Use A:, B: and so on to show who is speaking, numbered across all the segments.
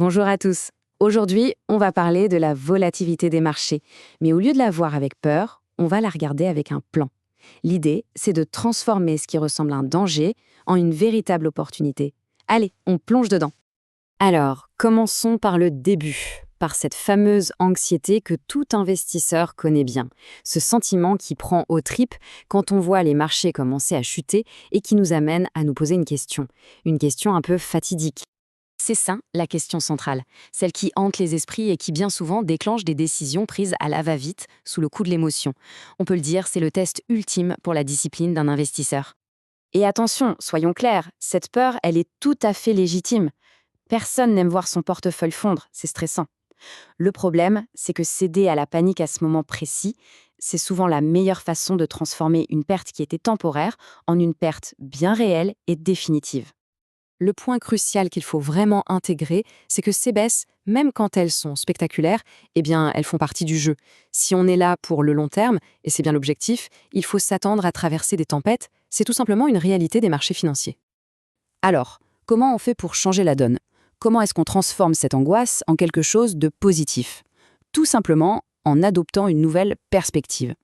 A: Bonjour à tous. Aujourd'hui, on va parler de la volatilité des marchés. Mais au lieu de la voir avec peur, on va la regarder avec un plan. L'idée, c'est de transformer ce qui ressemble à un danger en une véritable opportunité. Allez, on plonge dedans. Alors, commençons par le début, par cette fameuse anxiété que tout investisseur connaît bien. Ce sentiment qui prend aux tripes quand on voit les marchés commencer à chuter et qui nous amène à nous poser une question. Une question un peu fatidique. C'est ça, la question centrale, celle qui hante les esprits et qui bien souvent déclenche des décisions prises à la va-vite, sous le coup de l'émotion. On peut le dire, c'est le test ultime pour la discipline d'un investisseur. Et attention, soyons clairs, cette peur, elle est tout à fait légitime. Personne n'aime voir son portefeuille fondre, c'est stressant. Le problème, c'est que céder à la panique à ce moment précis, c'est souvent la meilleure façon de transformer une perte qui était temporaire en une perte bien réelle et définitive. Le point crucial qu'il faut vraiment intégrer, c'est que ces baisses, même quand elles sont spectaculaires, eh bien, elles font partie du jeu. Si on est là pour le long terme, et c'est bien l'objectif, il faut s'attendre à traverser des tempêtes. C'est tout simplement une réalité des marchés financiers. Alors, comment on fait pour changer la donne? Comment est-ce qu'on transforme cette angoisse en quelque chose de positif? Tout simplement en adoptant une nouvelle perspective.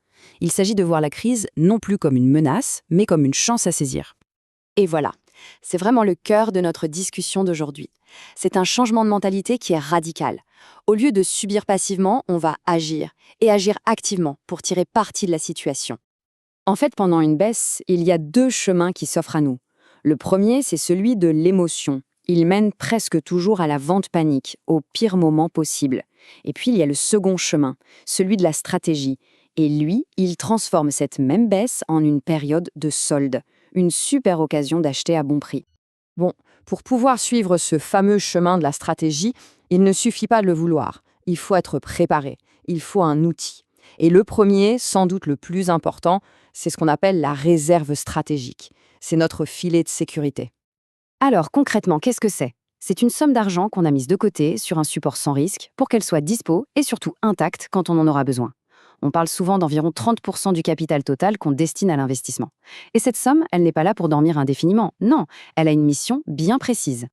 A: Il s'agit de voir la crise non plus comme une menace, mais comme une chance à saisir. Et voilà. C'est vraiment le cœur de notre discussion d'aujourd'hui. C'est un changement de mentalité qui est radical. Au lieu de subir passivement, on va agir, et agir activement pour tirer parti de la situation. En fait, pendant une baisse, il y a deux chemins qui s'offrent à nous. Le premier, c'est celui de l'émotion. Il mène presque toujours à la vente panique, au pire moment possible. Et puis, il y a le second chemin, celui de la stratégie. Et lui, il transforme cette même baisse en une période de solde. Une super occasion d'acheter à bon prix. Bon, pour pouvoir suivre ce fameux chemin de la stratégie, il ne suffit pas de le vouloir. Il faut être préparé. Il faut un outil. Et le premier, sans doute le plus important, c'est ce qu'on appelle la réserve stratégique. C'est notre filet de sécurité. Alors, concrètement, qu'est-ce que c'est? C'est une somme d'argent qu'on a mise de côté sur un support sans risque pour qu'elle soit dispo et surtout intacte quand on en aura besoin. On parle souvent d'environ 30% du capital total qu'on destine à l'investissement. Et cette somme, elle n'est pas là pour dormir indéfiniment. Non, elle a une mission bien précise.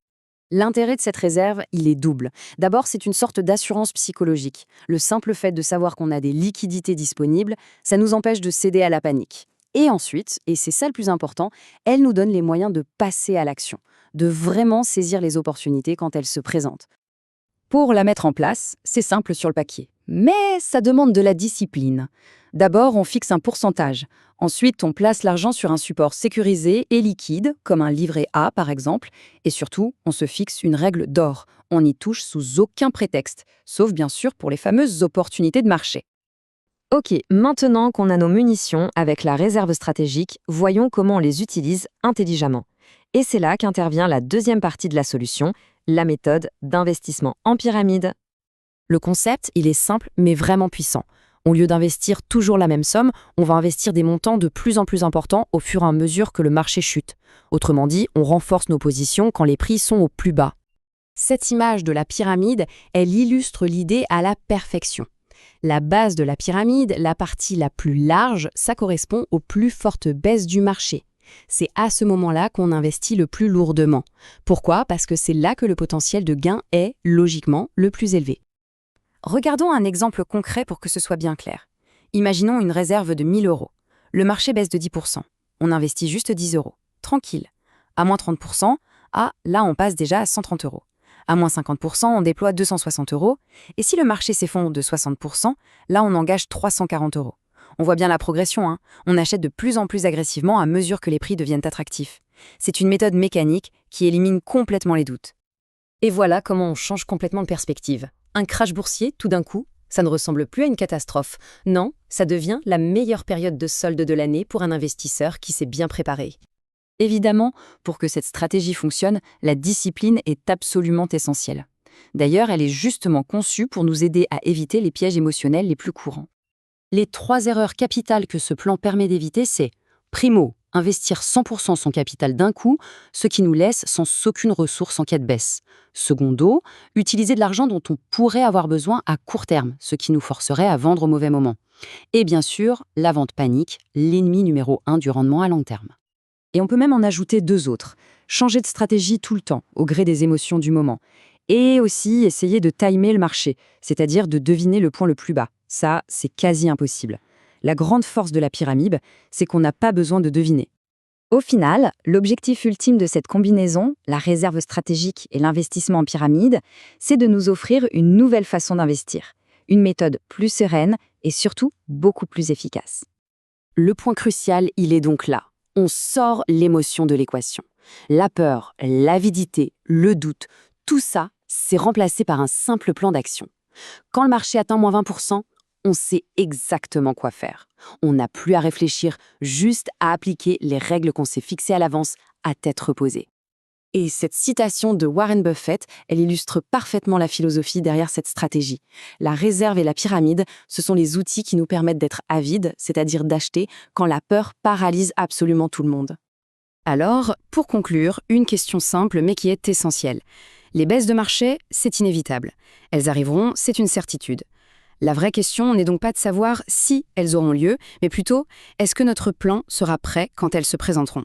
A: L'intérêt de cette réserve, il est double. D'abord, c'est une sorte d'assurance psychologique. Le simple fait de savoir qu'on a des liquidités disponibles, ça nous empêche de céder à la panique. Et ensuite, et c'est ça le plus important, elle nous donne les moyens de passer à l'action, de vraiment saisir les opportunités quand elles se présentent. Pour la mettre en place, c'est simple sur le papier. Mais ça demande de la discipline. D'abord, on fixe un pourcentage. Ensuite, on place l'argent sur un support sécurisé et liquide, comme un livret A par exemple. Et surtout, on se fixe une règle d'or. On n'y touche sous aucun prétexte, sauf bien sûr pour les fameuses opportunités de marché. Ok, maintenant qu'on a nos munitions avec la réserve stratégique, voyons comment on les utilise intelligemment. Et c'est là qu'intervient la deuxième partie de la solution, la méthode d'investissement en pyramide. Le concept, il est simple mais vraiment puissant. Au lieu d'investir toujours la même somme, on va investir des montants de plus en plus importants au fur et à mesure que le marché chute. Autrement dit, on renforce nos positions quand les prix sont au plus bas. Cette image de la pyramide, elle illustre l'idée à la perfection. La base de la pyramide, la partie la plus large, ça correspond aux plus fortes baisses du marché. C'est à ce moment-là qu'on investit le plus lourdement. Pourquoi? Parce que c'est là que le potentiel de gain est, logiquement, le plus élevé. Regardons un exemple concret pour que ce soit bien clair. Imaginons une réserve de 1 000 euros. Le marché baisse de 10%. On investit juste 10 euros. Tranquille. À moins 30%, là on passe déjà à 130 euros. À moins 50%, on déploie 260 euros. Et si le marché s'effondre de 60%, là on engage 340 euros. On voit bien la progression, hein. On achète de plus en plus agressivement à mesure que les prix deviennent attractifs. C'est une méthode mécanique qui élimine complètement les doutes. Et voilà comment on change complètement de perspective. Un crash boursier, tout d'un coup, ça ne ressemble plus à une catastrophe. Non, ça devient la meilleure période de solde de l'année pour un investisseur qui s'est bien préparé. Évidemment, pour que cette stratégie fonctionne, la discipline est absolument essentielle. D'ailleurs, elle est justement conçue pour nous aider à éviter les pièges émotionnels les plus courants. Les 3 erreurs capitales que ce plan permet d'éviter, c'est primo, investir 100% son capital d'un coup, ce qui nous laisse sans aucune ressource en cas de baisse. Secondo, utiliser de l'argent dont on pourrait avoir besoin à court terme, ce qui nous forcerait à vendre au mauvais moment. Et bien sûr, la vente panique, l'ennemi numéro 1 du rendement à long terme. Et on peut même en ajouter 2 autres. Changer de stratégie tout le temps, au gré des émotions du moment. Et aussi essayer de timer le marché, c'est-à-dire de deviner le point le plus bas. Ça, c'est quasi impossible. La grande force de la pyramide, c'est qu'on n'a pas besoin de deviner. Au final, l'objectif ultime de cette combinaison, la réserve stratégique et l'investissement en pyramide, c'est de nous offrir une nouvelle façon d'investir, une méthode plus sereine et surtout beaucoup plus efficace. Le point crucial, il est donc là. On sort l'émotion de l'équation. La peur, l'avidité, le doute, tout ça, c'est remplacé par un simple plan d'action. Quand le marché atteint moins 20%, on sait exactement quoi faire. On n'a plus à réfléchir, juste à appliquer les règles qu'on s'est fixées à l'avance à tête reposée. Et cette citation de Warren Buffett, elle illustre parfaitement la philosophie derrière cette stratégie. La réserve et la pyramide, ce sont les outils qui nous permettent d'être avides, c'est-à-dire d'acheter, quand la peur paralyse absolument tout le monde. Alors, pour conclure, une question simple mais qui est essentielle. Les baisses de marché, c'est inévitable. Elles arriveront, c'est une certitude. La vraie question n'est donc pas de savoir si elles auront lieu, mais plutôt, est-ce que notre plan sera prêt quand elles se présenteront ?